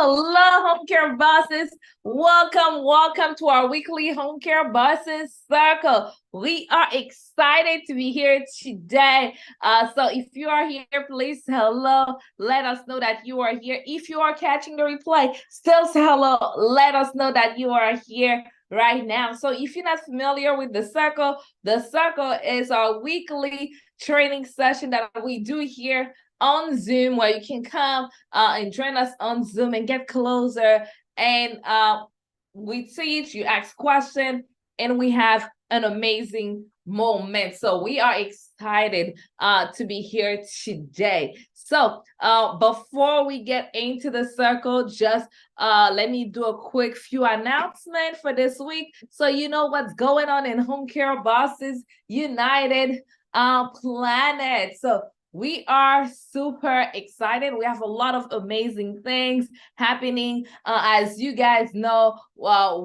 hello, home care bosses. Welcome to our weekly home care bosses circle. We are excited to be here today. So if you are here, please hello. Let us know that you are here. If you are catching the replay, still say hello. Let us know that you are here right now. So if you're not familiar with the circle is our weekly training session that we do here on Zoom, where you can come and join us on Zoom and get closer. And we teach, you ask questions, and we have an amazing moment. So we are excited to be here today. So before we get into the circle, just let me do a quick few announcements for this week. So you know what's going on in Home Care Bosses United Planet. So we are super excited. We have a lot of amazing things happening. As you guys know,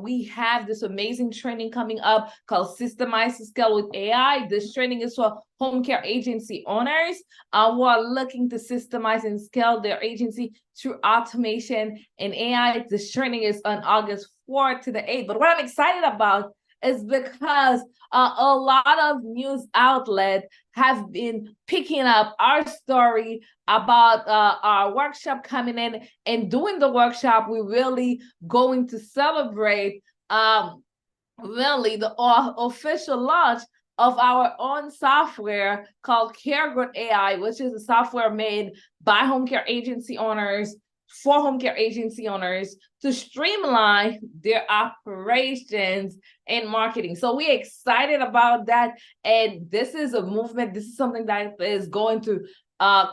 we have this amazing training coming up called Systemize to Scale with AI. This training is for home care agency owners who are looking to systemize and scale their agency through automation and AI. This training is on August 4th to the 8th. But what I'm excited about is because a lot of news outlets have been picking up our story about our workshop coming in, and during the workshop, we're really going to celebrate really the official launch of our own software called CareGrowth AI, which is a software made by home care agency owners for home care agency owners to streamline their operations and marketing. So we're excited about that. And this is a movement. This is something that is going to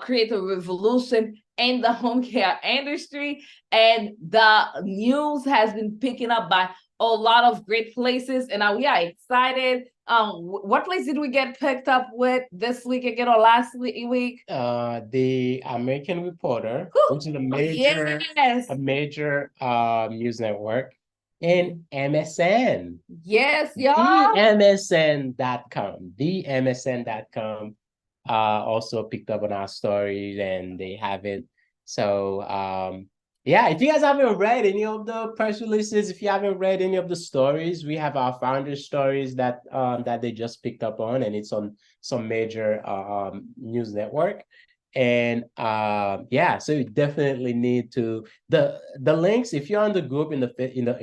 create a revolution in the home care industry. And the news has been picking up by a lot of great places. And we are excited. What place did we get picked up with this week again or last week? The American Reporter, which is a major news network, and MSN. Yes, y'all. The MSN.com also picked up on our stories, and they have it. So yeah, if you guys haven't read any of the press releases, if you haven't read any of the stories, we have our founders' stories that they just picked up on, and it's on some major news network. And yeah, so you definitely need to the links. If you're on the group in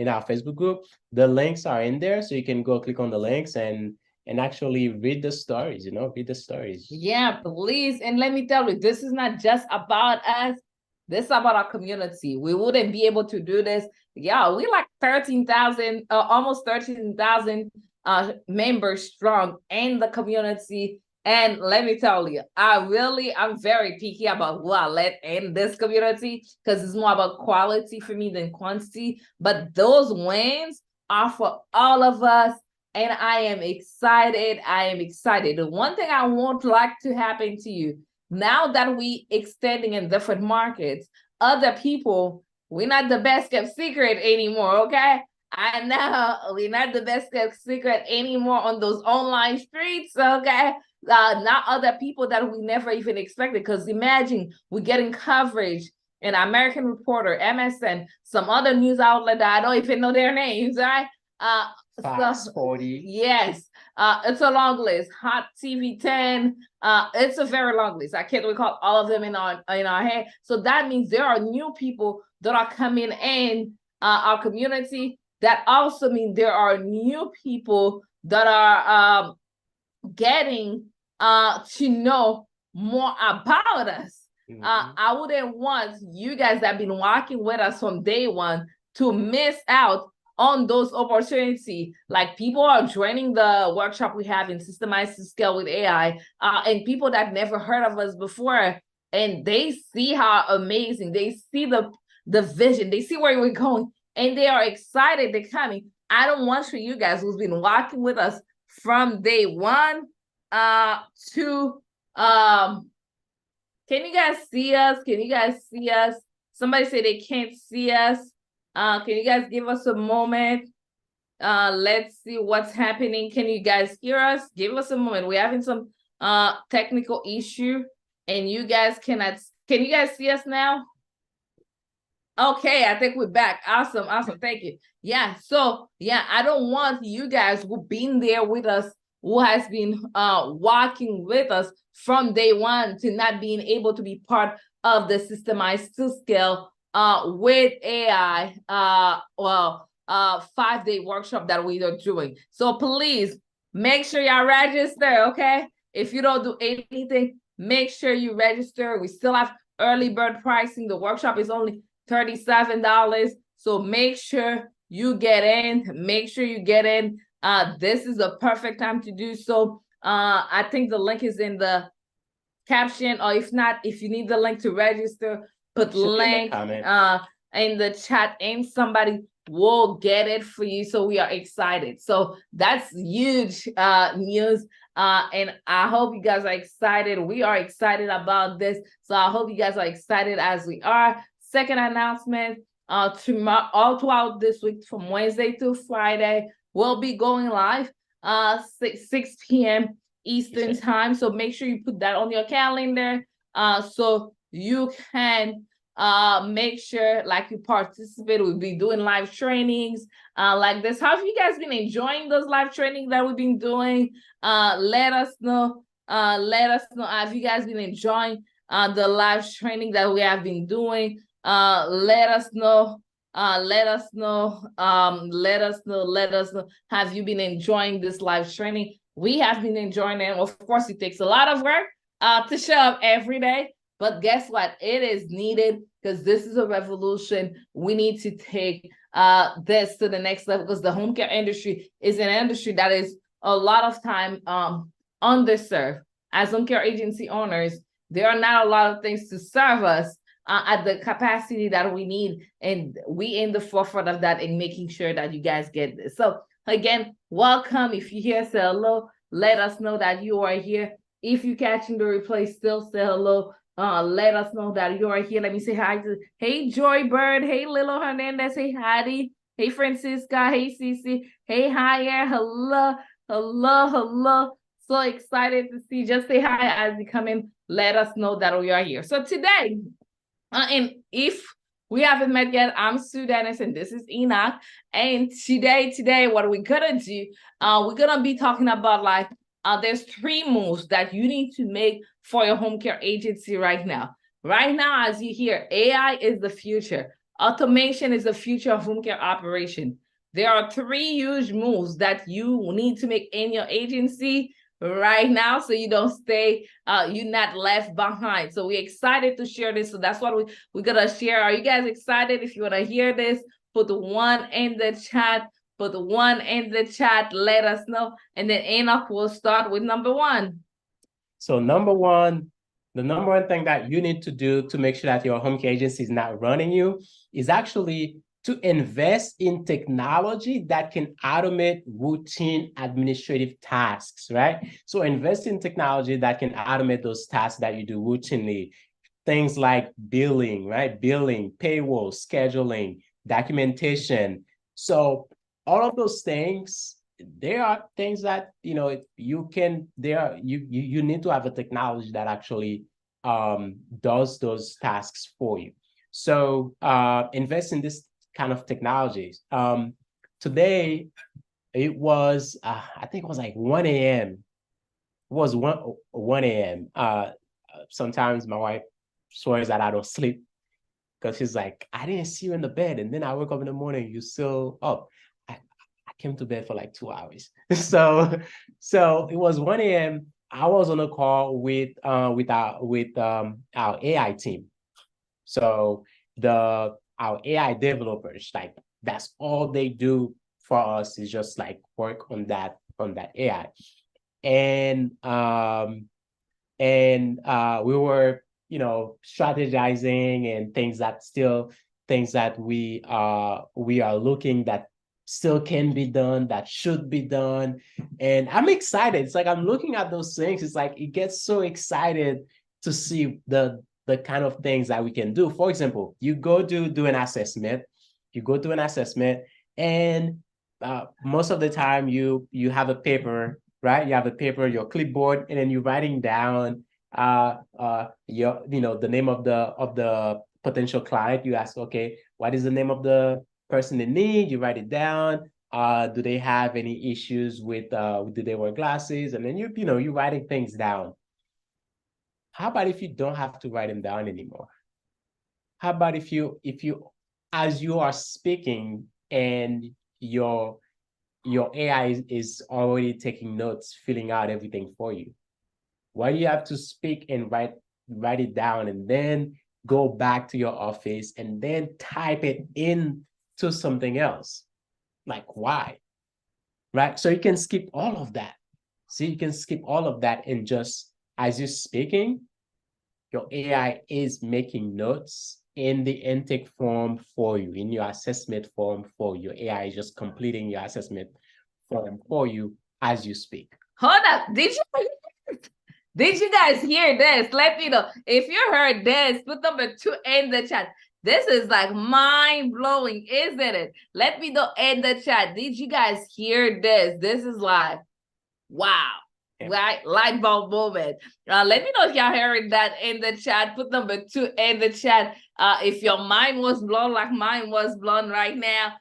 our Facebook group, the links are in there, so you can go click on the links and actually read the stories. Read the stories. Yeah, please. And let me tell you, this is not just about us. This is about our community. We wouldn't be able to do this. Yeah, we like 13,000, almost 13,000 members strong in the community. And let me tell you, I'm very picky about who I let in this community because it's more about quality for me than quantity. But those wins are for all of us. And I am excited. The one thing I won't like to happen to you, now that we extending in different markets, other people, we're not the best kept secret anymore, okay? I know we're not the best kept secret anymore on those online streets, okay? Not other people that we never even expected, because imagine we're getting coverage in American Reporter, MSN, some other news outlet that I don't even know their names, right? Fox 40. Yes. It's a long list. Hot TV 10. It's a very long list. I can't recall all of them in our head. So that means there are new people that are coming in our community. That also means there are new people that are getting to know more about us. Mm-hmm. I wouldn't want you guys that have been working with us from day one to miss out on those opportunities. Like, people are joining the workshop we have in Systemize to Scale with AI, and people that never heard of us before, and they see how amazing, they see the vision, they see where we're going, and they are excited. They're coming. I don't want for you guys who's been walking with us from day one to can you guys see us? Somebody say they can't see us. Can you guys give us a moment? Let's see what's happening. Can you guys hear us? Give us a moment. We're having some technical issue, and you guys cannot. Can you guys see us now? Okay, I think we're back. Awesome, awesome. Thank you. Yeah, so yeah, I don't want you guys who've been there with us, who has been walking with us from day one to not being able to be part of the systemized to scale with AI 5-day workshop that we are doing. So please make sure y'all register, okay? If you don't do anything, make sure you register. We still have early bird pricing. The workshop is only $37. So make sure you get in. Make sure you get in. This is the perfect time to do so. I think the link is in the caption, or if not, if you need the link to register, put link in the chat and somebody will get it for you. So we are excited. So that's huge news. And I hope you guys are excited. We are excited about this. So I hope you guys are excited as we are. Second announcement, tomorrow, all throughout this week from Wednesday to Friday, we'll be going live 6 p.m. Eastern time. So make sure you put that on your calendar so you can make sure like you participate. We'll be doing live trainings like this. How have you guys been enjoying those live trainings that we've been doing? Let us know. Let us know. Have you guys been enjoying the live training that we have been doing? Let us know. Let us know. Let us know. Let us know. Have you been enjoying this live training? We have been enjoying it. Of course, it takes a lot of work to show up every day. But guess what? It is needed because this is a revolution. We need to take this to the next level because the home care industry is an industry that is a lot of time underserved. As home care agency owners, there are not a lot of things to serve us at the capacity that we need. And we in the forefront of that and making sure that you guys get this. So again, welcome. If you're here, say hello. Let us know that you are here. If you're catching the replay, still say hello. Let us know that you are here. Let me say hi to, hey, Joy Bird. Hey, Lilo Hernandez. Hey, Hattie. Hey, Francisca. Hey, Cece. Hey, Javier. Hello, hello, hello. So excited to see. Just say hi as you come in. Let us know that we are here. So today, and if we haven't met yet, I'm Sue Dennis and this is Enoch. And today, what we're gonna do, we're gonna be talking about like there's 3 moves that you need to make for your home care agency right now. Right now, as you hear, AI is the future. Automation is the future of home care operation. There are 3 huge moves that you need to make in your agency right now so you don't stay you're not left behind. So we're excited to share this. So that's what we're gonna share. Are you guys excited? If you want to hear this, put the 1 in the chat. Put the 1 in the chat. Let us know. And then Enoch will start with number 1. So number 1, the number 1 thing that you need to do to make sure that your home care agency is not running you is actually to invest in technology that can automate routine administrative tasks, right? So invest in technology that can automate those tasks that you do routinely. Things like billing, right? Billing, payroll, scheduling, documentation. So all of those things, there are things that, you know, you need to have a technology that actually does those tasks for you. So invest in this kind of technologies. Today, it was, I think it was like 1 a.m. It was 1 a.m. Sometimes my wife swears that I don't sleep because she's like, I didn't see you in the bed. And then I wake up in the morning, you're still up. I came to bed for like 2 hours. So it was 1 a.m. I was on a call with our AI team. So our AI developers, like that's all they do for us is just like work on that AI. And we were, you know, strategizing and things that we are looking that still can be done, that should be done. And I'm excited. It's like I'm looking at those things. It's like it gets so excited to see the kind of things that we can do. For example, you go do an assessment. You go do an assessment, and most of the time you have a paper, right? You have a paper, your clipboard, and then you're writing down the name of the potential client, you ask, okay, what is the name of the person in need? You write it down. Do they have any issues with do they wear glasses? And then you're writing things down. How about if you don't have to write them down anymore? How about if you as you are speaking and your AI is already taking notes, filling out everything for you? Why do you have to speak and write it down and then go back to your office and then type it into something else? Like, why? Right? So you can skip all of that. See, you can skip all of that, and just as you're speaking, your AI is making notes in the intake form for you, in your assessment form for you. Your AI is just completing your assessment form for you as you speak. Hold up. Did you guys hear this? Let me know. If you heard this, put number 2 in the chat. This is like mind-blowing, isn't it? Let me know in the chat. Did you guys hear this? This is like, wow. Right? Light bulb moment. Let me know if y'all hearing that in the chat. Put number 2 in the chat. If your mind was blown like mine was blown right now,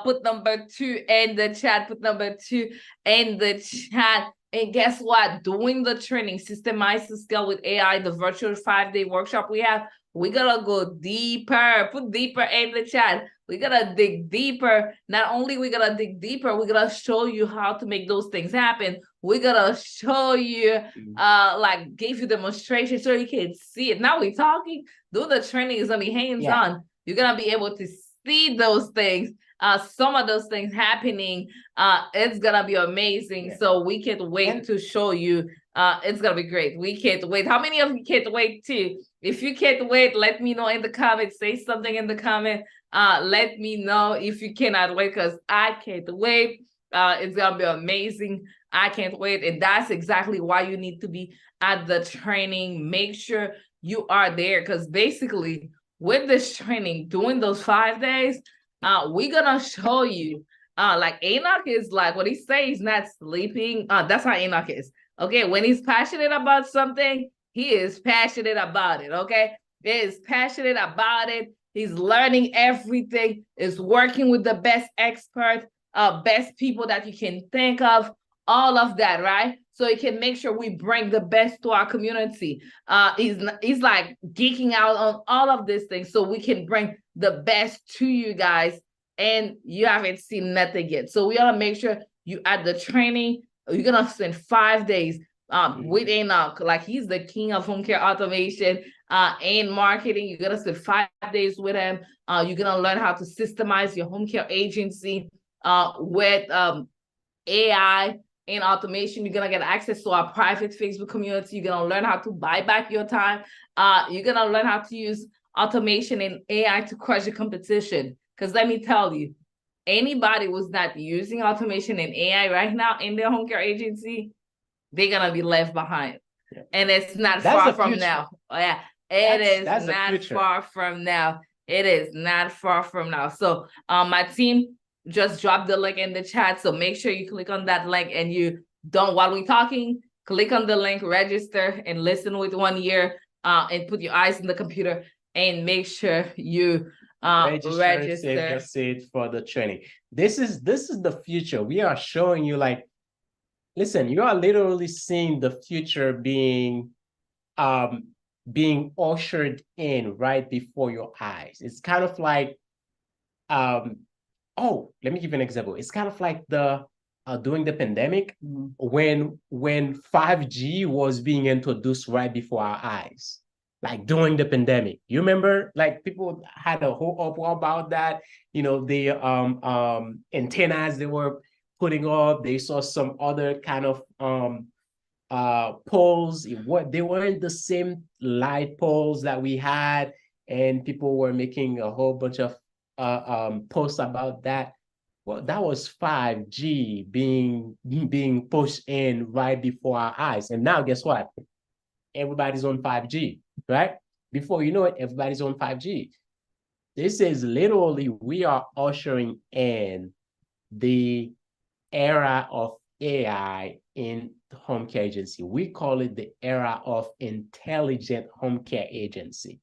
put number 2 in the chat. Put number 2 in the chat. And guess what? Doing the training, Systemize to Scale with AI, the virtual 5-day workshop we have, we're gonna go deeper. Put deeper in the chat. We're gonna dig deeper. Not only we're gonna dig deeper, we're gonna show you how to make those things happen. We're gonna show you, like give you demonstration so you can see it. Now we're talking. Do the training is gonna be hands-on. Yeah. You're gonna be able to see those things. Some of those things happening. It's gonna be amazing. Yeah. So we can't wait to show you. It's gonna be great. We can't wait. How many of you can't wait too? If you can't wait, let me know in the comments. Say something in the comment. Let me know if you cannot wait, because I can't wait. It's gonna be amazing. I can't wait. And that's exactly why you need to be at the training. Make sure you are there, because basically with this training, doing those 5 days, we're gonna show you. Like Enoch is like, what he says, he's not sleeping. That's how Enoch is. Okay, when he's passionate about something, he is passionate about it. Okay, he is passionate about it. He's learning everything. Is working with the best experts, best people that you can think of. All of that, right? So he can make sure we bring the best to our community. He's like geeking out on all of these things, so we can bring the best to you guys. And you haven't seen nothing yet. So we gotta make sure you at the training. You're gonna spend 5 days with Enoch, like he's the king of home care automation and marketing. You're gonna spend 5 days with him. You're gonna learn how to systemize your home care agency with AI and automation. You're gonna get access to our private Facebook community. You're gonna learn how to buy back your time. You're gonna learn how to use automation and AI to crush the competition. Because let me tell you, anybody who's not using automation and AI right now in their home care agency, they're gonna be left behind. Yeah. And it's not far from now. Oh, yeah, it is not far from now. It is not far from now. So my team just dropped the link in the chat. So make sure you click on that link, and you don't, while we're talking, click on the link, register, and listen with 1 year, and put your eyes in the computer, and make sure you register. Save the seat for the training. This is the future. We are showing you, like, listen, you are literally seeing the future being ushered in right before your eyes. It's kind of like oh, let me give you an example. It's kind of like the during the pandemic, when 5G was being introduced right before our eyes. Like during the pandemic, you remember, like people had a whole uproar about that. The antennas they were putting up. They saw some other kind of poles. They weren't the same light poles that we had, and people were making a whole bunch of posts about that. Well, that was 5G being pushed in right before our eyes, and now guess what? Everybody's on 5G. Right? Before you know it, everybody's on 5G. This is literally, we are ushering in the era of AI in home care agency. We call it the era of intelligent home care agency.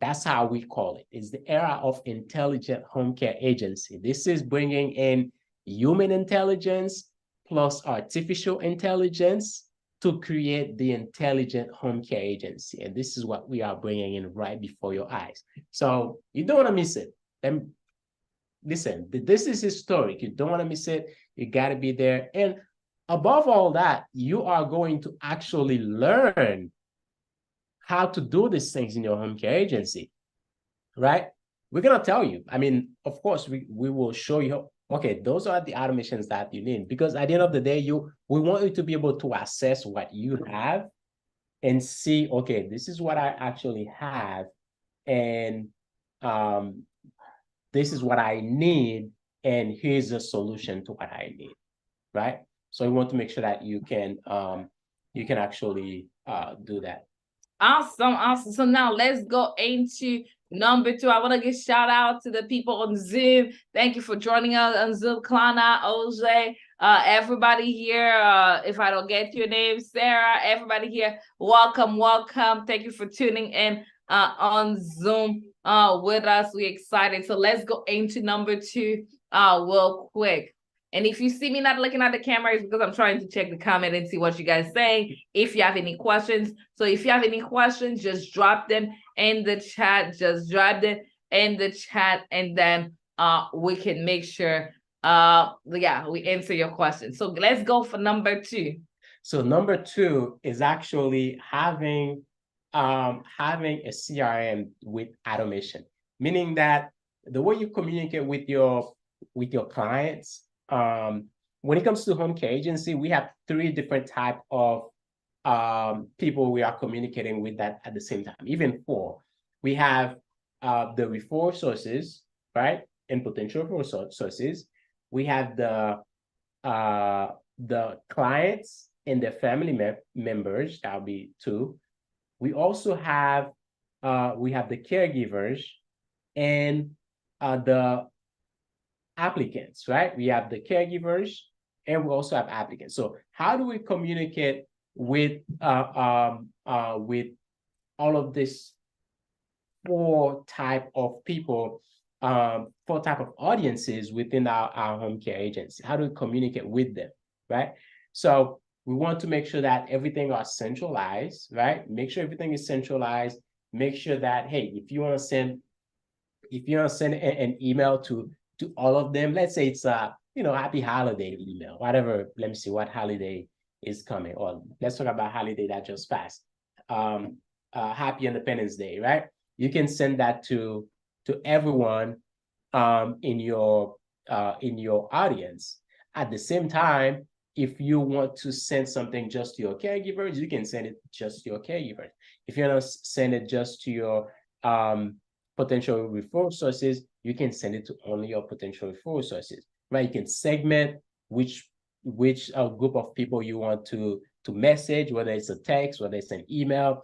That's how we call it. It's the era of intelligent home care agency. This is bringing in human intelligence plus artificial intelligence to create the intelligent home care agency. And this is what we are bringing in right before your eyes. So you don't want to miss it. Then listen, this is historic. You don't want to miss it. You got to be there. And above all that, you are going to actually learn how to do these things in your home care agency, right? We're going to tell you. I mean, of course, we will show you, okay, those are the automations that you need. Because at the end of the day, we want you to be able to assess what you have and see, okay, this is what I actually have. And this is what I need, and here's a solution to what I need, right? So we want to make sure that you can actually do that. Awesome. So now let's go into number 2. I want to give shout out to the people on Zoom. Thank you for joining us on Zoom. Klana, OJ, everybody here. If I don't get your name, Sarah, everybody here, welcome. Thank you for tuning in on Zoom with us. We're excited. So let's go into number 2 real quick. And if you see me not looking at the camera, it's because I'm trying to check the comment and see what you guys say. If you have any questions. So if you have any questions, just drop them in the chat. Just drop them in the chat, and then we can make sure we answer your questions. So let's go for number 2. So number 2 is actually having a CRM with automation, meaning that the way you communicate with your clients, when it comes to home care agency, we have 3 different type of people we are communicating with that at the same time, even 4. We have the referral sources, right, and potential referral sources. We have the clients and their family members. That'll be 2. We also have the caregivers and the applicants, right? We have the caregivers and we also have applicants. So how do we communicate with all of this 4 type of people, 4 type of audiences within our home care agency? How do we communicate with them, right? So we want to make sure that everything are centralized, right? Make sure everything is centralized. Make sure that, hey, if you want to send an email to all of them, let's say it's happy holiday email, whatever. Let me see what holiday is coming. Or let's talk about holiday that just passed. Happy Independence Day, right? You can send that to everyone in your audience. At the same time, if you want to send something just to your caregivers, you can send it just to your caregivers. If you want to send it just to your potential referral sources, you can send it to only your potential referral sources, right? You can segment which group of people you want to message, whether it's a text, whether it's an email.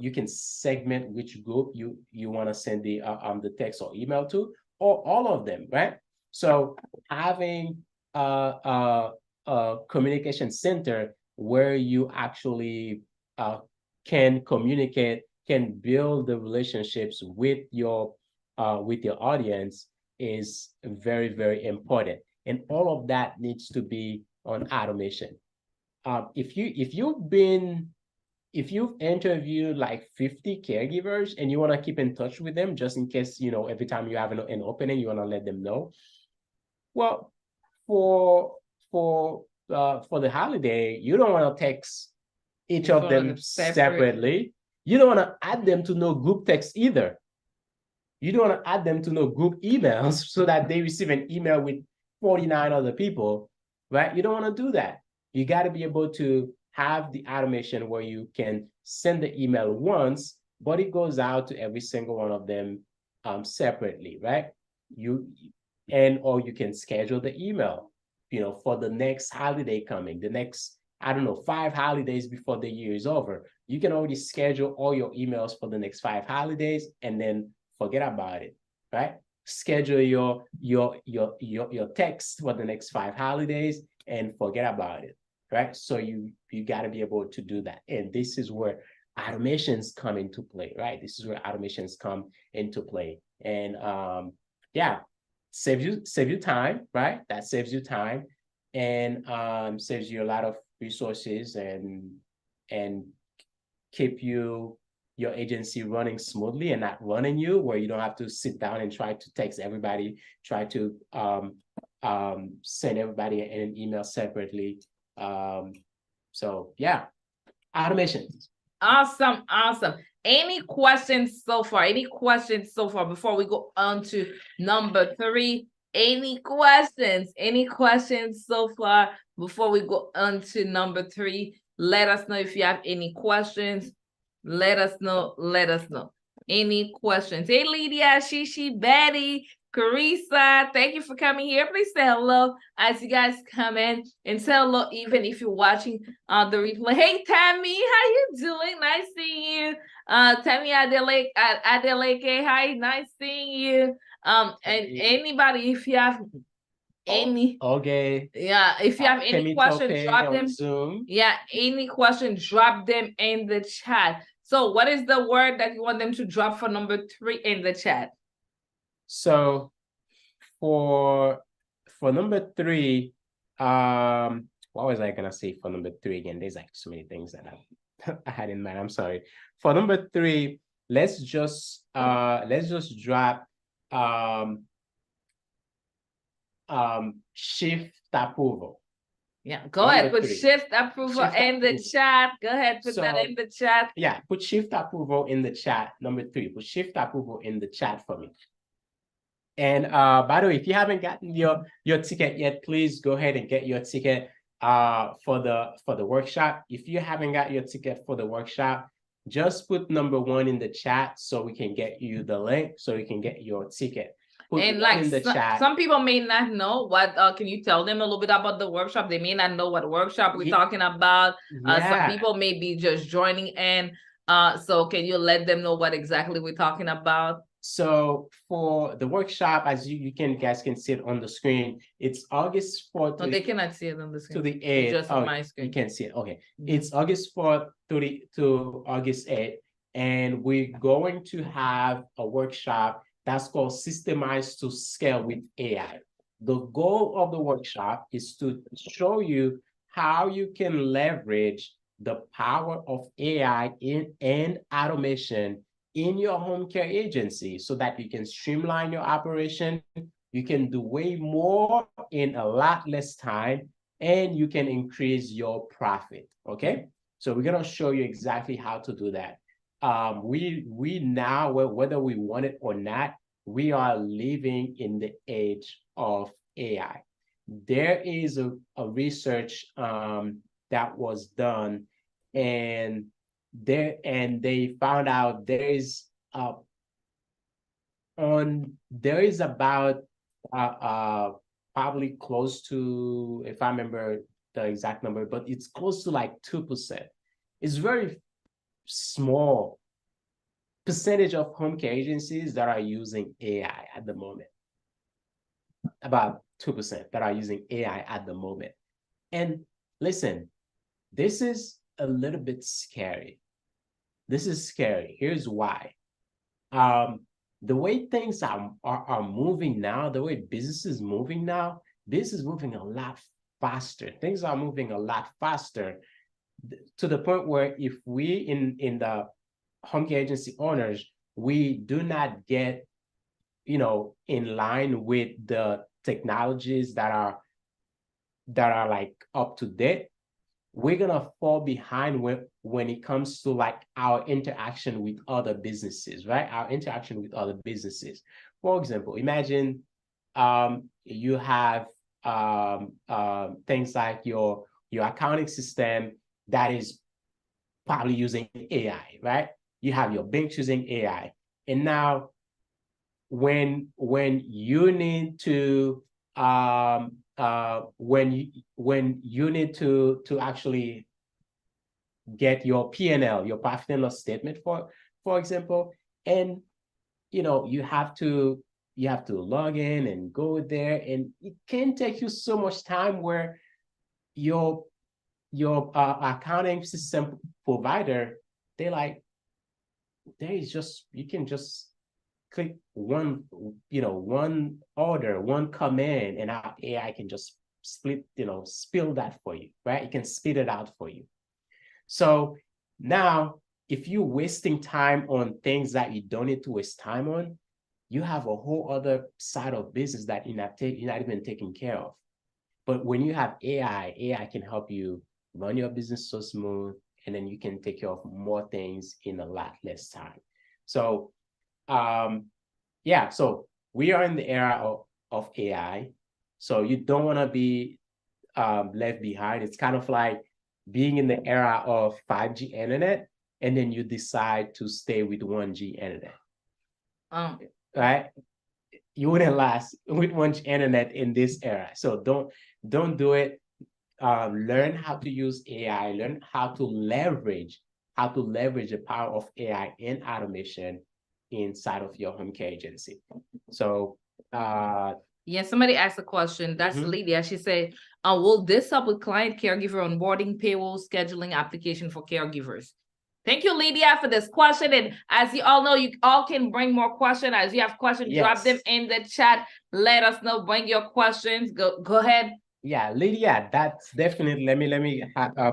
You can segment which group you want to send the text or email to, or all of them, right? So having a communication center where you actually can communicate, can build the relationships with your audience is very, very important. And all of that needs to be on automation. If you've interviewed like 50 caregivers and you want to keep in touch with them just in case, every time you have an opening, you want to let them know. Well, for the holiday, you don't want to text each of them separately. You don't want to add them to no group text either. You don't want to add them to no group emails so that they receive an email with 49 other people, right? You don't want to do that. You got to be able to have the automation where you can send the email once, but it goes out to every single one of them separately, right? Or you can schedule the email, for the next holiday coming, the next, 5 holidays before the year is over. You can already schedule all your emails for the next 5 holidays and then forget about it, right? Schedule your text for the next 5 holidays and forget about it, right? So you got to be able to do that. And this is where automations come into play, right? This is where automations come into play. And yeah, save you time, right? That saves you time, and saves you a lot of resources, and keep your agency running smoothly and not running you, where you don't have to sit down and try to text everybody, try to send everybody an email separately. So yeah, automation. Awesome, awesome. Any questions so far? Any questions so far before we go on to number 3? Any questions? Any questions so far before we go on to number 3? Let us know if you have any questions. Let us know. Let us know. Any questions? Hey, Lydia, Shishi, Betty, Carissa, thank you for coming here. Please say hello as you guys come in, and say hello even if you're watching the replay. Hey, Tammy, how you doing? Nice seeing you. Tammy Adelaide, hi, nice seeing you. And anybody, if you have any, okay, yeah, if you have any questions, drop them. Zoom. Yeah, any questions, drop them in the chat. So what is the word that you want them to drop for number 3 in the chat? So for number 3, what was I gonna say for number 3 again? There's like so many things that I had in mind. I'm sorry. For number 3, let's just drop shift approval. Yeah, go ahead, put shift approval in the chat. Go ahead, put that in the chat. Yeah, put shift approval in the chat. Number 3, put shift approval in the chat for me. And by the way, if you haven't gotten your ticket yet, please go ahead and get your ticket for the workshop. If you haven't got your ticket for the workshop, just put number 1 in the chat so we can get you the link so you can get your ticket. And like in the chat. Some people may not know what, can you tell them a little bit about the workshop? They may not know what workshop we're talking about. Some people may be just joining in. So can you let them know what exactly we're talking about? So for the workshop, as you guys can see it on the screen, it's August 4th. No, they cannot see it on the screen. To the 8th. Just on my screen. You can see it. Okay. It's August 4th to August 8th. And we're going to have a workshop that's called Systemize to Scale with AI. The goal of the workshop is to show you how you can leverage the power of AI and automation in your home care agency so that you can streamline your operation, you can do way more in a lot less time, and you can increase your profit, okay? So we're gonna show you exactly how to do that. We now, whether we want it or not, we are living in the age of AI. There is a research that was done, and they found out there is about probably close to, if I remember the exact number, but it's close to like 2%. It's very small percentage of home care agencies that are using AI at the moment. About 2% that are using AI at the moment. And listen, this is a little bit scary. This is scary. Here's why. The way things are moving now, the way business is moving now, this is moving a lot faster. Things are moving a lot faster to the point where if we in the home care agency owners, we do not get, in line with the technologies that are like up to date, we're gonna fall behind when it comes to like our interaction with other businesses, right? Our interaction with other businesses. For example, imagine you have things like your accounting system that is probably using AI, right? You have your banks using AI, and now when you need to when you need to actually get your P&L, your profit and loss statement, for example, and you have to log in and go there, and it can take you so much time where your accounting system provider they're like, there is just, you can just click one, one order, one command, and our AI can just spill that for you, right? It can spit it out for you. So now, if you're wasting time on things that you don't need to waste time on, you have a whole other side of business that you're not even taking care of. But when you have AI can help you run your business so smooth, and then you can take care of more things in a lot less time. So, yeah, so we are in the era of AI. So you don't want to be left behind. It's kind of like being in the era of 5G internet, and then you decide to stay with 1G internet. Right? You wouldn't last with 1G internet in this era. So don't do it. Learn how to use AI, learn how to leverage the power of AI and automation inside of your home care agency. So yeah, somebody asked a question. That's Lydia. She said, will this help with client caregiver onboarding, payroll, scheduling, application for caregivers? Thank you, Lydia, for this question. And as you all know, you all can bring more questions. As you have questions, drop them in the chat. Let us know. Bring your questions. Go ahead. Yeah, Lydia, that's definitely. Let me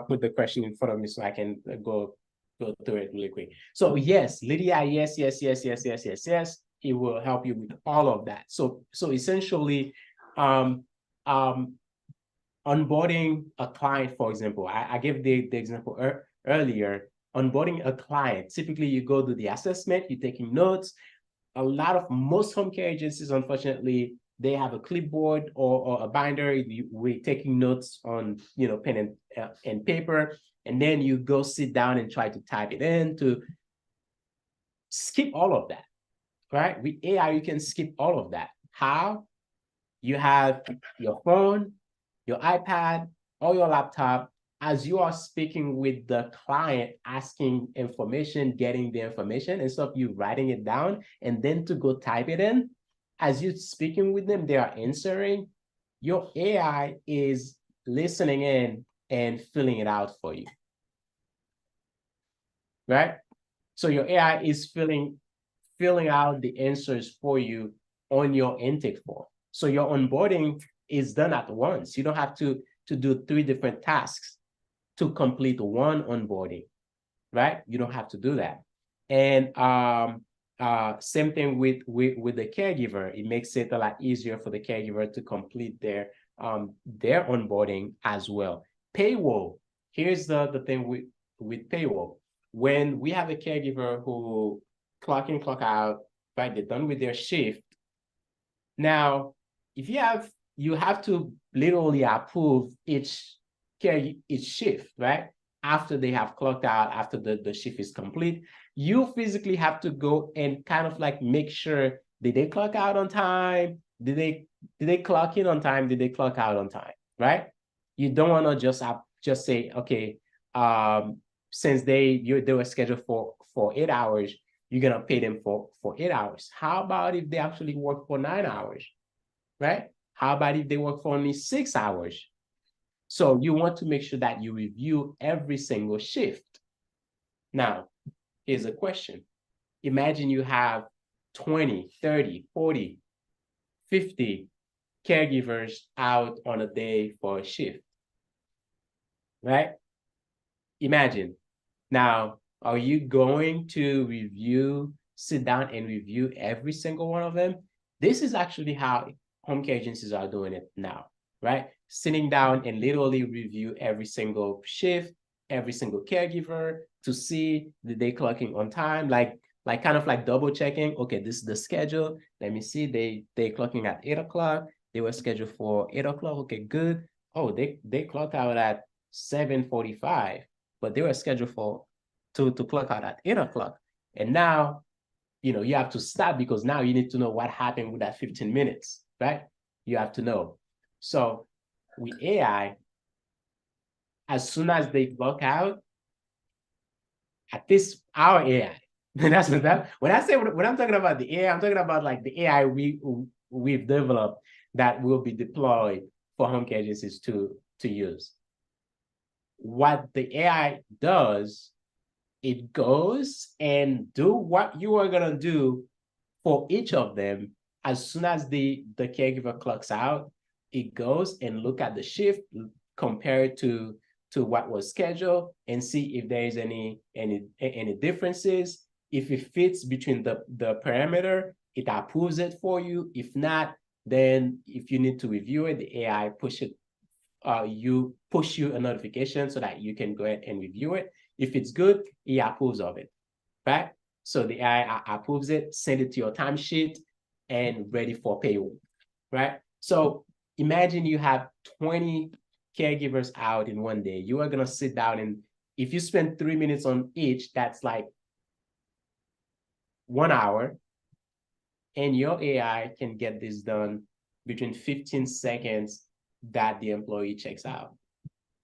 put the question in front of me so I can go through it really quick. So yes, Lydia, yes. It will help you with all of that. So essentially, onboarding a client, for example, I gave the example earlier. Onboarding a client, typically you go to the assessment, you're taking notes. Most home care agencies, unfortunately, they have a clipboard or a binder. We're taking notes on pen and paper, and then you go sit down and try to type it in. To skip all of that, right? With AI, you can skip all of that. How? You have your phone, your iPad, or your laptop. As you are speaking with the client, asking information, getting the information, instead of you writing it down and then to go type it in, as you're speaking with them, they are answering. Your AI is listening in and filling it out for you, right? So your AI is filling out the answers for you on your intake form. So your onboarding is done at once. You don't have to do 3 different tasks to complete one onboarding, right? You don't have to do that. And same thing with the caregiver. It makes it a lot easier for the caregiver to complete their onboarding as well. Payroll. Here's the thing with payroll. When we have a caregiver who clock in, clock out, right? They're done with their shift. Now, if you have to literally approve each shift, right? After they have clocked out, after the shift is complete, you physically have to go and kind of like make sure, did they clock out on time? Did they clock in on time? Did they clock out on time? Right? You don't want to just say, okay, since they were scheduled for 8 hours, you're gonna pay them for 8 hours. How about if they actually work for 9 hours, right? How about if they work for only 6 hours? So you want to make sure that you review every single shift. Now, here's a question. Imagine you have 20, 30, 40, 50 caregivers out on a day for a shift, right? Imagine. Now, are you going to sit down and review every single one of them? This is actually how home care agencies are doing it now, right? Sitting down and literally review every single shift, every single caregiver to see did they clocking on time, like kind of like double checking. Okay, this is the schedule. Let me see. They clocking at 8 o'clock. They were scheduled for 8 o'clock. Okay, good. Oh, they clock out at 7:45, but they were scheduled to clock out at 8 o'clock. And now, you have to stop because now you need to know what happened with that 15 minutes, right? You have to know. So with AI, as soon as they clock out, at this our AI. That's what that. When I'm talking about the AI, I'm talking about like the AI we've developed that will be deployed for home care agencies to use. What the AI does it goes and do what you are gonna do for each of them. As soon as the caregiver clocks out, it goes and look at the shift, compare it to what was scheduled, and see if there is any differences. If it fits between the parameter, it approves it for you. If not, then if you need to review it, the AI push you a notification so that you can go ahead and review it. If it's good, it approves of it, right? So the AI approves it, send it to your timesheet, and ready for payroll, right? So imagine you have 20 caregivers out in one day. You are gonna sit down, and if you spend 3 minutes on each, that's like 1 hour, and your AI can get this done between 15 seconds that the employee checks out.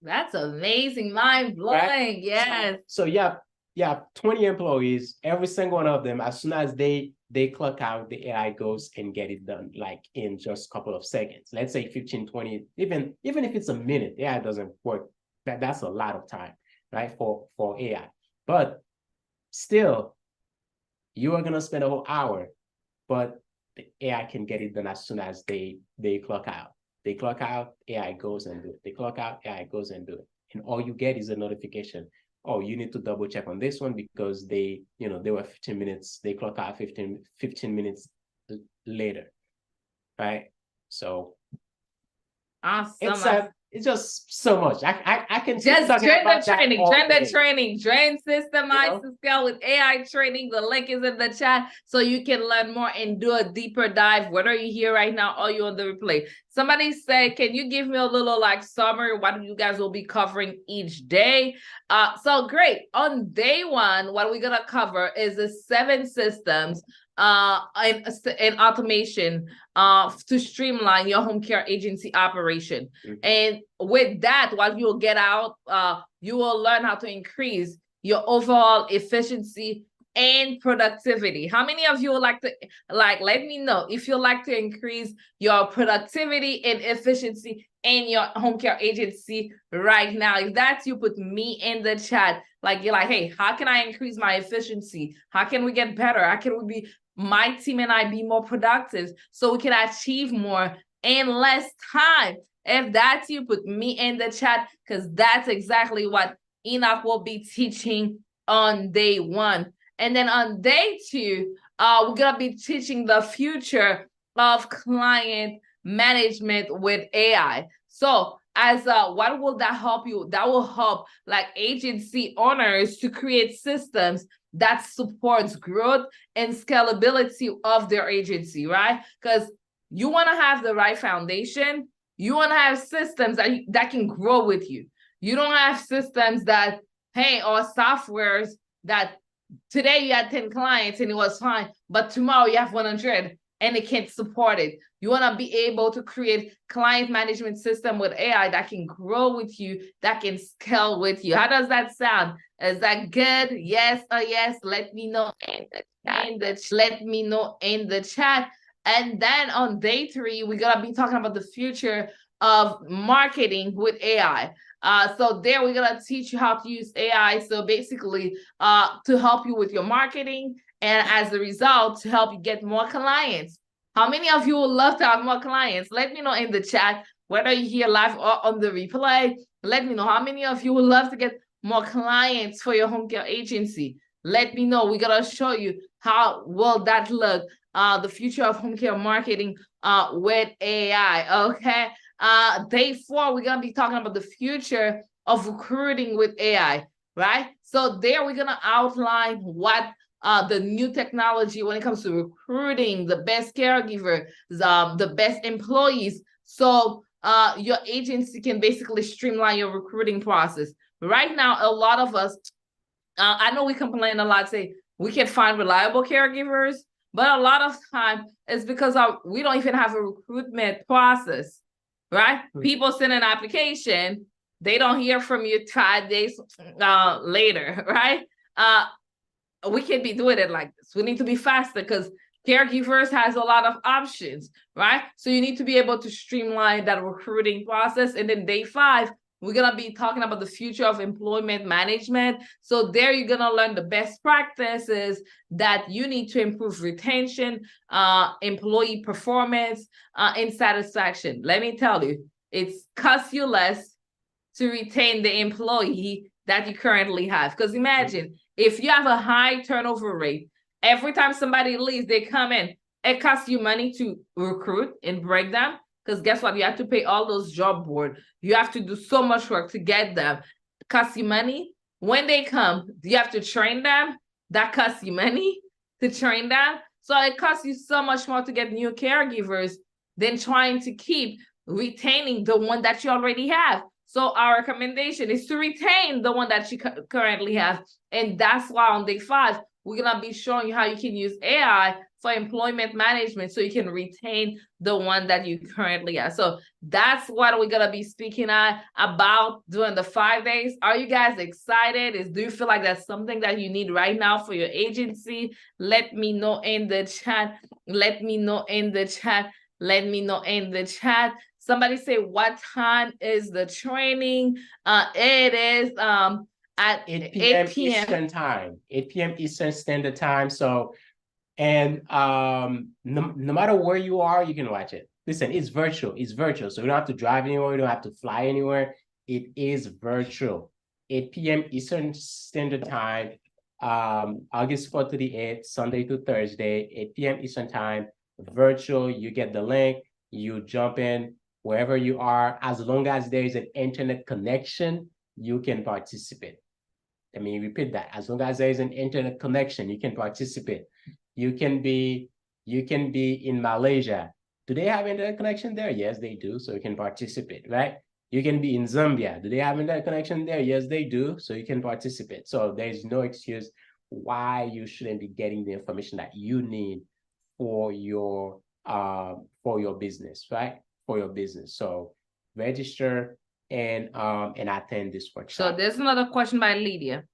That's amazing, mind-blowing. Right? Yes. So you have 20 employees, every single one of them, as soon as they clock out, the AI goes and get it done, like in just a couple of seconds. Let's say 15, 20, even if it's a minute, AI doesn't work. That's a lot of time, right, for AI. But still, you are gonna spend a whole hour, but the AI can get it done as soon as they clock out. They clock out, AI goes and do it. They clock out, AI goes and do it. And all you get is a notification. Oh, you need to double check on this one because they were 15 minutes, they clock out 15 minutes later, right? So awesome. It's just so much. I can just gender training, train systemized to scale with AI training. The link is in the chat so you can learn more and do a deeper dive, whether you're here right now or you're on the replay. Somebody said, can you give me a little like summary what you guys will be covering each day? So great. On day one, what we're gonna cover is the 7 systems and automation to streamline your home care agency operation. And with that, what you'll get out, you will learn how to increase your overall efficiency and productivity. How many of you would like to, let me know if you'd like to increase your productivity and efficiency in your home care agency right now? If that's you, put me in the chat. Like, you're like, hey, how can I increase my efficiency? How can we get better? How can we be, my team and I, be more productive so we can achieve more in less time? If that's you, put me in the chat, because that's exactly what Enoch will be teaching on day 1. And then on day 2, we're going to be teaching the future of client management with AI. So as what will that help you? That will help like agency owners to create systems that supports growth and scalability of their agency, right? Because you want to have the right foundation. You want to have systems that can grow with you. You don't have systems that, hey, or softwares that today you had 10 clients and it was fine, but tomorrow you have 100 and it can't support it. You want to be able to create client management system with AI that can grow with you, that can scale with you. How does that sound? Is that good? Yes or yes? Let me know in the chat. Let me know in the chat. And then on day 3, we're going to be talking about the future of marketing with AI. So there we're going to teach you how to use AI. So basically to help you with your marketing, and as a result, to help you get more clients. How many of you would love to have more clients? Let me know in the chat, whether you're here live or on the replay. Let me know how many of you would love to get more clients for your home care agency. Let me know. We're going to show you how will that look, the future of home care marketing with AI, okay? Day 4, we're going to be talking about the future of recruiting with AI, right? So there we're going to outline what the new technology when it comes to recruiting the best caregivers, the best employees. So your agency can basically streamline your recruiting process. Right now, a lot of us, I know we complain a lot, say we can find reliable caregivers, but a lot of time it's because we don't even have a recruitment process, right? People send an application, they don't hear from you 5 days later, right? We can't be doing it like this. We need to be faster because caregivers has a lot of options, right? So you need to be able to streamline that recruiting process. And then day 5, We're going to be talking about the future of employment management. So there you're going to learn the best practices that you need to improve retention, employee performance, and satisfaction. Let me tell you, it's costs you less to retain the employee that you currently have. Because imagine if you have a high turnover rate, every time somebody leaves, they come in, it costs you money to recruit and break them. Because guess what? You have to pay all those job board. You have to do so much work to get them. It costs you money. When they come, you have to train them. That costs you money to train them. So it costs you so much more to get new caregivers than trying to keep retaining the one that you already have. So our recommendation is to retain the one that you currently have. And that's why on day 5, we're going to be showing you how you can use AI for employment management so you can retain the one that you currently have. So that's what we're going to be speaking about during the 5 days. Are you guys excited? Do you feel like that's something that you need right now for your agency? Let me know in the chat. Let me know in the chat. Let me know in the chat. Somebody say, what time is the training? It is at 8 p.m. 8 p.m. Eastern time, 8 p.m. Eastern Standard Time. So, and no matter where you are, you can watch it. Listen, it's virtual. It's virtual. So you don't have to drive anywhere. You don't have to fly anywhere. It is virtual. 8 p.m. Eastern Standard Time, August 4th to the 8th, Sunday to Thursday, 8 p.m. Eastern Time, virtual. You get the link. You jump in wherever you are. As long as there is an internet connection, you can participate. Let me repeat that. As long as there is an internet connection, you can participate. You can be in Malaysia. Do they have internet connection there? Yes, they do. So you can participate, right? You can be in Zambia. Do they have internet connection there? Yes, they do. So you can participate. So there's no excuse why you shouldn't be getting the information that you need for your business, right? For your business. So register and attend this workshop. So there's another question by Lydia.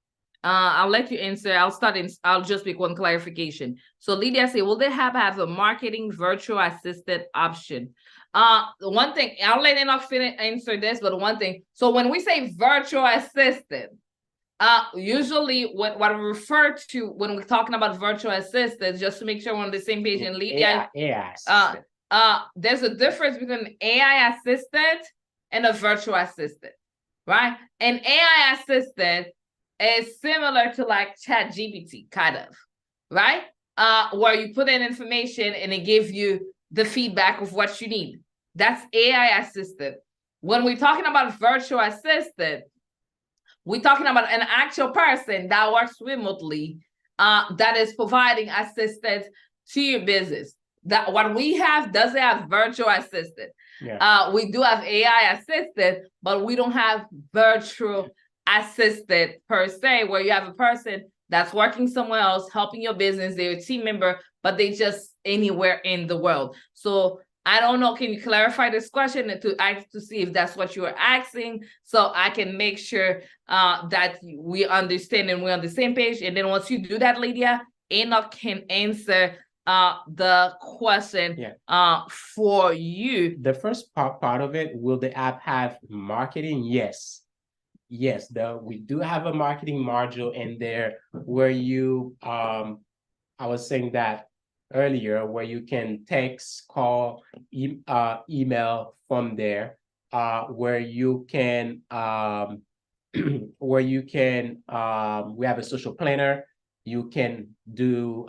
I'll let you answer. I'll just make one clarification. So Lydia said, will they have a marketing virtual assistant option? One thing, I'll let Enoch answer this, but one thing. So when we say virtual assistant, usually what we refer to when we're talking about virtual assistants, just to make sure we're on the same page, and Lydia, there's a difference between an AI assistant and a virtual assistant, right? An AI assistant is similar to like ChatGPT, kind of, right? Where you put in information and it gives you the feedback of what you need. That's AI assistant. When we're talking about virtual assistant, we're talking about an actual person that works remotely, that is providing assistance to your business. That what we have doesn't have virtual assistant. Yeah. We do have AI assistant, but we don't have virtual assistant per se, where you have a person that's working somewhere else, helping your business, they're a team member, but they just anywhere in the world. So I don't know, can you clarify this question to see if that's what you were asking, so I can make sure that we understand and we're on the same page. And then once you do that, Lydia, Enoch can answer the question for you. The first part of it, will the app have marketing? Yes. Yes, we do have a marketing module in there where you, I was saying that earlier, where you can text, call, email from there, where you can, we have a social planner. You can do,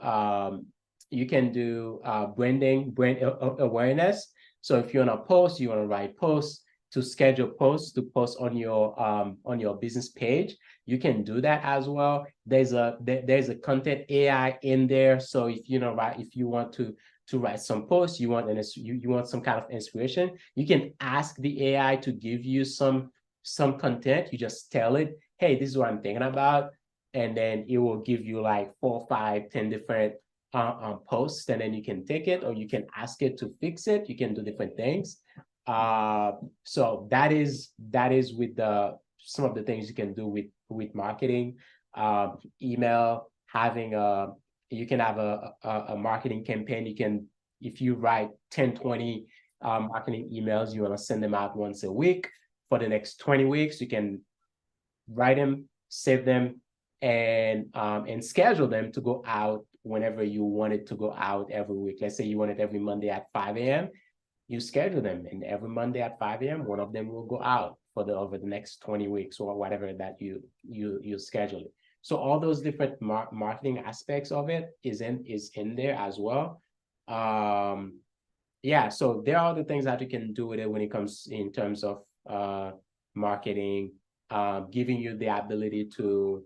brand awareness. So if you want to post, you want to write posts, to schedule posts to post on your business page, you can do that as well. There's a content AI in there. So if if you want to write some posts, you want some kind of inspiration, you can ask the AI to give you some content. You just tell it, hey, this is what I'm thinking about, and then it will give you like 4, 5, 10 different posts, and then you can take it, or you can ask it to fix it. You can do different things. So that is with some of the things you can do with marketing. Email, you can have a marketing campaign. If you write 10, 20 marketing emails, you want to send them out once a week, for the next 20 weeks. You can write them, save them, and schedule them to go out whenever you want it to go out every week. Let's say you want it every Monday at 5 a.m. You schedule them, and every Monday at 5 a.m. one of them will go out for over the next 20 weeks or whatever that you schedule it. So all those different marketing aspects of it is in there as well. Yeah, so there are the things that you can do with it when it comes in terms of marketing, giving you the ability to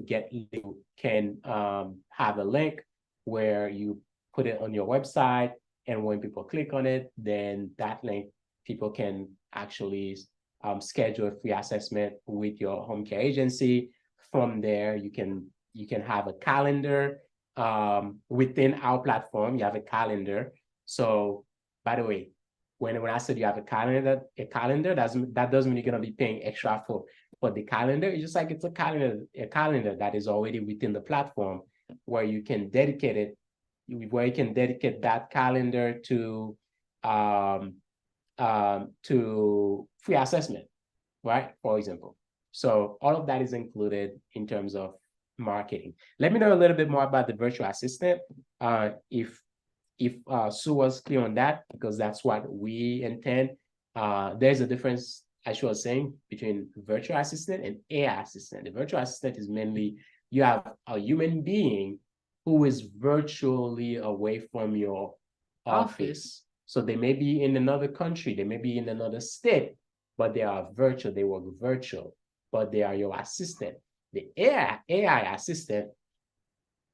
get, you can have a link where you put it on your website, and when people click on it, then that link, people can actually schedule a free assessment with your home care agency. From there, you can have a calendar within our platform. You have a calendar. So, by the way, when I said you have a calendar, that doesn't mean you're gonna be paying extra for the calendar. It's just like it's a calendar that is already within the platform, where you can dedicate it, where you can dedicate that calendar to free assessment, right? For example. So all of that is included in terms of marketing. Let me know a little bit more about the virtual assistant. If Sue was clear on that, because that's what we intend. There's a difference, as she was saying, between virtual assistant and AI assistant. The virtual assistant is mainly, you have a human being who is virtually away from your office. So they may be in another country, they may be in another state, but they are virtual, they work virtual, but they are your assistant. The AI assistant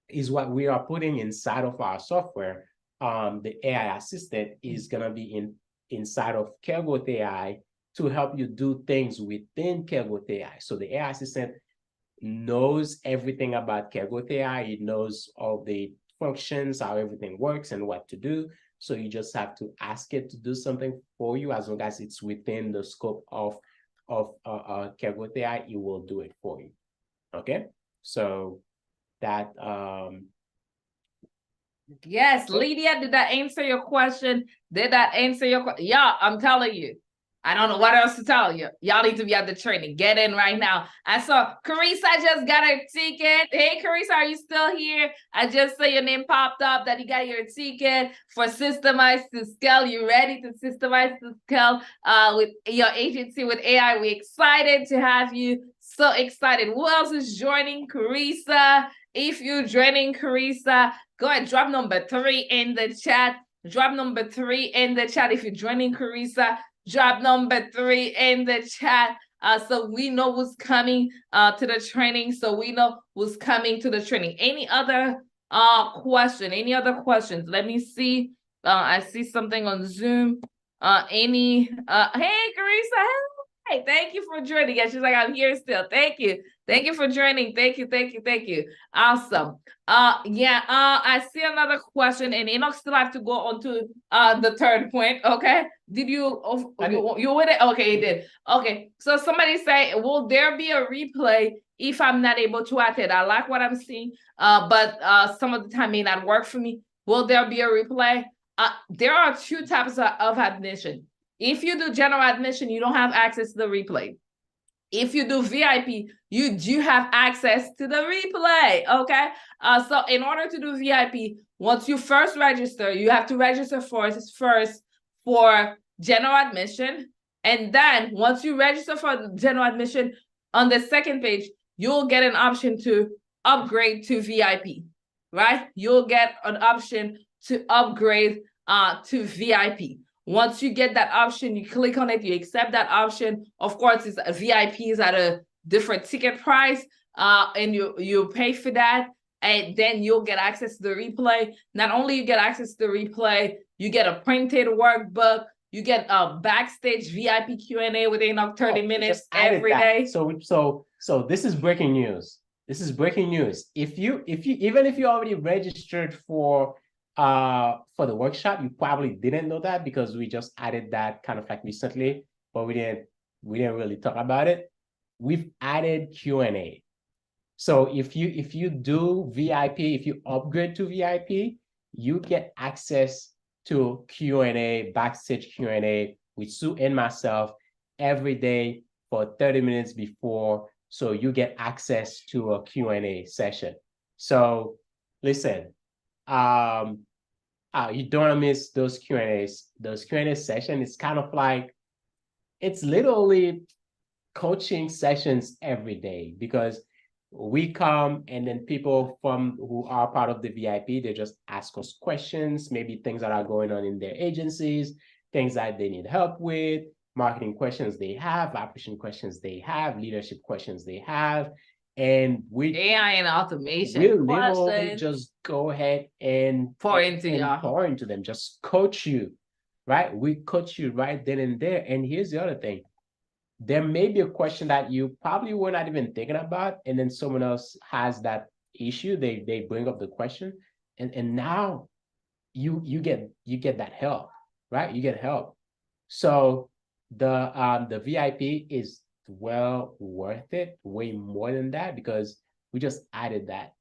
is what we are putting inside of our software. The AI assistant is gonna be inside of CareGrowth AI to help you do things within CareGrowth AI. So the AI assistant knows everything about CareGrowth AI. It knows all the functions, how everything works, and what to do. So you just have to ask it to do something for you. As long as it's within the scope of CareGrowth AI, it will do it for you. Okay, so that yes, Lydia, did that answer your question? Did that answer your question? Yeah, I'm telling you. I don't know what else to tell you. Y'all need to be at the training. Get in right now. I saw Carissa just got her ticket. Hey, Carissa, are you still here? I just saw your name popped up that you got your ticket for Systemize to Scale. You ready to systemize to scale with your agency with AI? We're excited to have you. So excited. Who else is joining Carissa? If you're joining Carissa, go ahead, drop number 3 in the chat. Drop number 3 in the chat if you're joining Carissa. Drop number 3 in the chat, so we know who's coming to the training. So we know who's coming to the training. Any other question? Any other questions? Let me see. I see something on Zoom. Hey, Carissa. Hey, thank you for joining. Yeah, she's like, I'm here still. Thank you. Thank you for joining. Thank you. Awesome. I see another question, and Enoch still have to go on to the third point. Okay. Did you with it? Okay, you did. Okay. So somebody say, will there be a replay if I'm not able to attend? I like what I'm seeing, but some of the time may not work for me. Will there be a replay? There are 2 types of admission. If you do general admission, you don't have access to the replay. If you do VIP, you do have access to the replay, okay? So in order to do VIP, once you first register, you have to register first for general admission. And then once you register for general admission, on the second page, you'll get an option to upgrade to VIP, right? You'll get an option to upgrade to VIP. Once you get that option, you click on it, you accept that option. Of course, it's VIP is at a different ticket price, and you pay for that, and then you'll get access to the replay. Not only you get access to the replay, you get a printed workbook, you get a backstage VIP Q&A within 30 minutes every day. So this is breaking news. This is breaking news. If you even if you already registered for the workshop, you probably didn't know that because we just added that kind of like recently, but we didn't really talk about it. We've added Q&A. So if you do VIP, if you upgrade to VIP, you get access to Q&A, backstage Q&A with Sue and myself, every day for 30 minutes before, so you get access to a Q&A session. So listen, you don't want to miss those Q&As. Those Q&A sessions, it's kind of like, it's literally coaching sessions every day, because we come and then people from who are part of the VIP, they just ask us questions, maybe things that are going on in their agencies, things that they need help with, marketing questions they have, operation questions they have, leadership questions they have. And we AI and automation we literally just go ahead and pour into them, just coach you, right? We coach you right then and there. And here's the other thing. There may be a question that you probably were not even thinking about, and then someone else has that issue. They bring up the question, and now you get that help, right? You get help. So the VIP is well worth it, way more than that, because we just added that.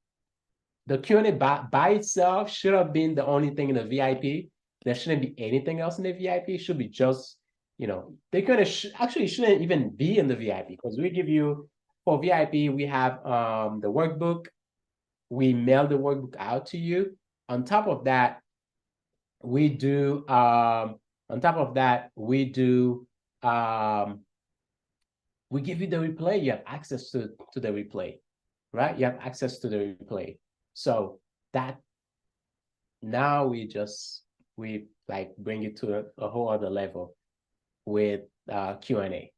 The Q&A by itself should have been the only thing in the VIP. There shouldn't be anything else in the VIP. It should be just, they could actually shouldn't even be in the VIP, because we give you, for VIP, we have the workbook. We mail the workbook out to you. On top of that, we do we give you the replay. You have access to the replay, right? You have access to the replay. So that now we like bring it to a whole other level with Q&A.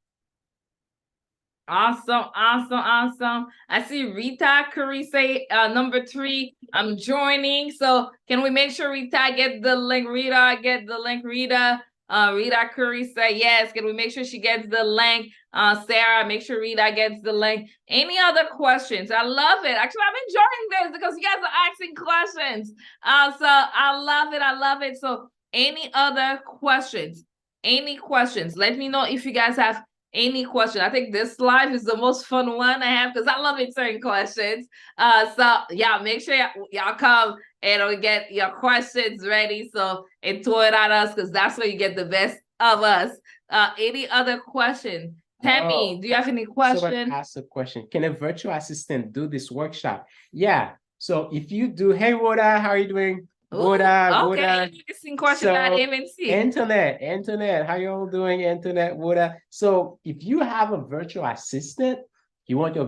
Awesome. I see Rita Curry say number 3, I'm joining. So can we make sure Rita get the link? Rita, get the link. Rita Curry say yes. Can we make sure she gets the link? Sarah, make sure Rita gets the link. Any other questions? I love it. Actually, I'm enjoying this because you guys are asking questions. So I love it. So any other questions? Let me know if you guys have any question. I think this live is the most fun one I have, because I love answering questions. So yeah, make sure y'all come and we get your questions ready. So, and throw it at us, because that's where you get the best of us. Any other question? Tammy, do you have any question? Someone asked a question. Can a virtual assistant do this workshop? Yeah. So if you do, hey, Woda, how are you doing? Okay, interesting question. I didn't even see. Antoinette, how you all doing, Antoinette, Woda? So if you have a virtual assistant, you want your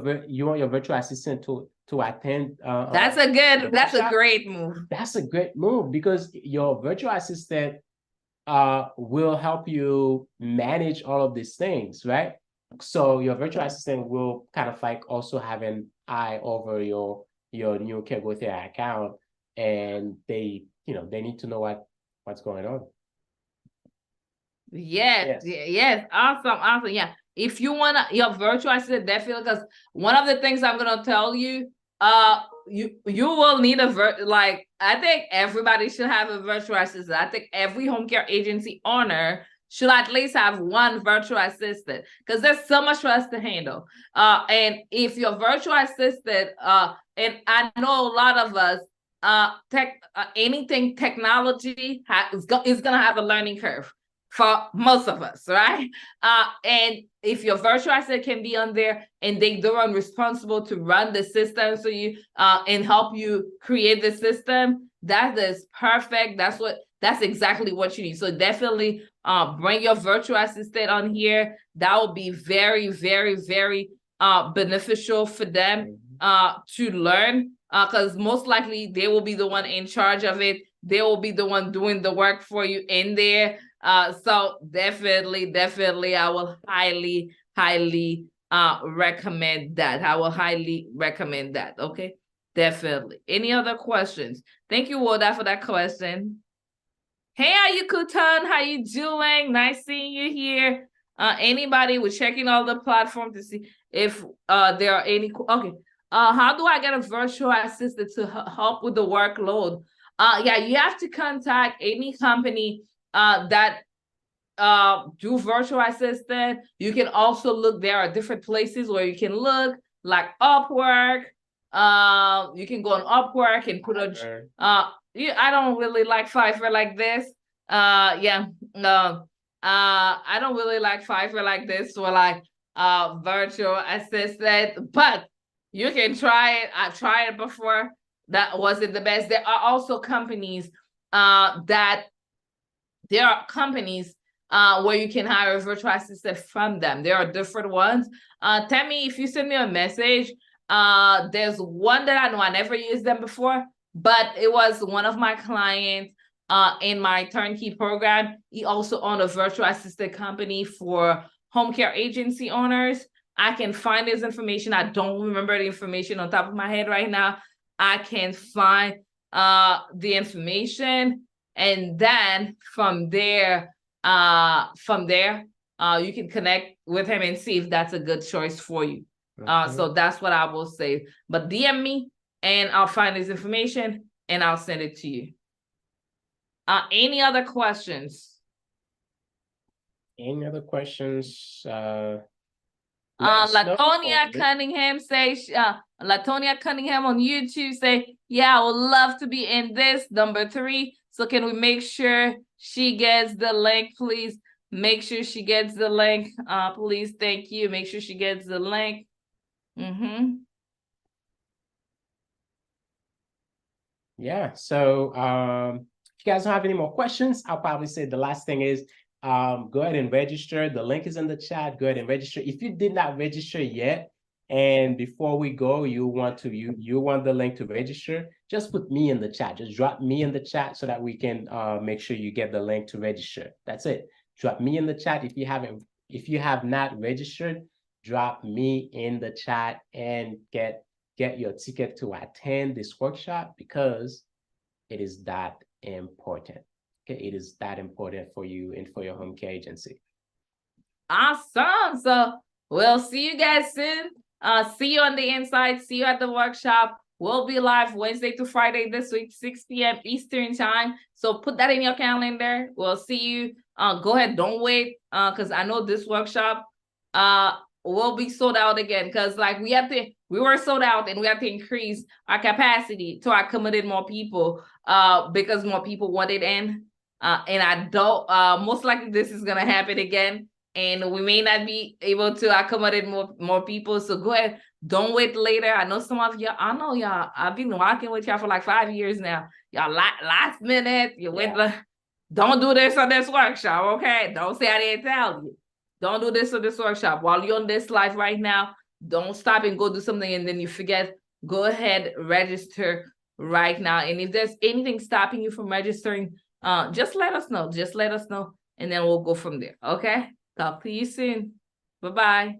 virtual assistant to attend. That's a great move. That's a great move, because your virtual assistant will help you manage all of these things, right? So your virtual assistant will kind of like also have an eye over your new Caregrowth account, and they need to know what's going on. Yes. Awesome. Yeah. If you want your virtual assistant, definitely, because one of the things I'm gonna tell you, you will need I think everybody should have a virtual assistant. I think every home care agency owner should at least have one virtual assistant, because there's so much for us to handle. And if your virtual assistant, and I know a lot of us, anything technology is gonna have a learning curve for most of us, right? And if your virtual assistant can be on there and they are responsible to run the system, so you and help you create the system, that is perfect. That's exactly what you need. So definitely bring your virtual assistant on here. That will be very, very, very beneficial for them to learn, because most likely they will be the one in charge of it. They will be the one doing the work for you in there. So definitely, I will highly recommend that. I will highly recommend that. Okay, definitely. Any other questions? Thank you, Woda, for that question. Hey, Ayukutan, how you doing? Nice seeing you here. Anybody, we're checking all the platforms to see if there are any. Okay. How do I get a virtual assistant to help with the workload? Yeah, you have to contact any company that do virtual assistant. You can also look, there are different places where you can look, like Upwork. You can go on Upwork and put I don't really like Fiverr like this. Yeah. I don't really like Fiverr like this for like virtual assistant, but you can try it. I've tried it before. That wasn't the best. There are also companies that there are companies where you can hire a virtual assistant from them. There are different ones. Tell me if you send me a message. There's one that I know I never used them before, but it was one of my clients in my turnkey program. He also owned a virtual assistant company for home care agency owners. I can find his information. I don't remember the information on top of my head right now. I can find the information, and then from there you can connect with him and see if that's a good choice for you. So that's what I will say. But DM me and I'll find his information and I'll send it to you. Any other questions? Any other questions? Latonia Cunningham says, Latonia Cunningham on YouTube say, yeah, I would love to be in this, number 3. So can we make sure she gets the link, please? Make sure she gets the link, please. Thank you. Make sure she gets the link. Yeah, so if you guys don't have any more questions, I'll probably say the last thing is go ahead and register. The link is in the chat. Go ahead and register. If you did not register yet, and before we go, you want the link to register, just put me in the chat. Just drop me in the chat so that we can make sure you get the link to register. That's it. Drop me in the chat if you have not registered. Drop me in the chat and get your ticket to attend this workshop, because it is that important. Okay, it is that important for you and for your home care agency. Awesome. So we'll see you guys soon. See you on the inside. See you at the workshop. We'll be live Wednesday to Friday this week, 6 p.m. Eastern time. So put that in your calendar. We'll see you. Go ahead. Don't wait, because I know this workshop will be sold out again, because like we were sold out and we have to increase our capacity to accommodate more people because more people wanted in. And I don't, most likely this is going to happen again. And we may not be able to accommodate more people. So go ahead. Don't wait later. I know some of y'all, I've been working with y'all for like 5 years now. Y'all last minute, don't do this on this workshop, okay? Don't say I didn't tell you. Don't do this on this workshop. While you're on this live right now, don't stop and go do something and then you forget. Go ahead, register right now. And if there's anything stopping you from registering, just let us know. Just let us know. And then we'll go from there, okay? Talk to you soon. Bye-bye.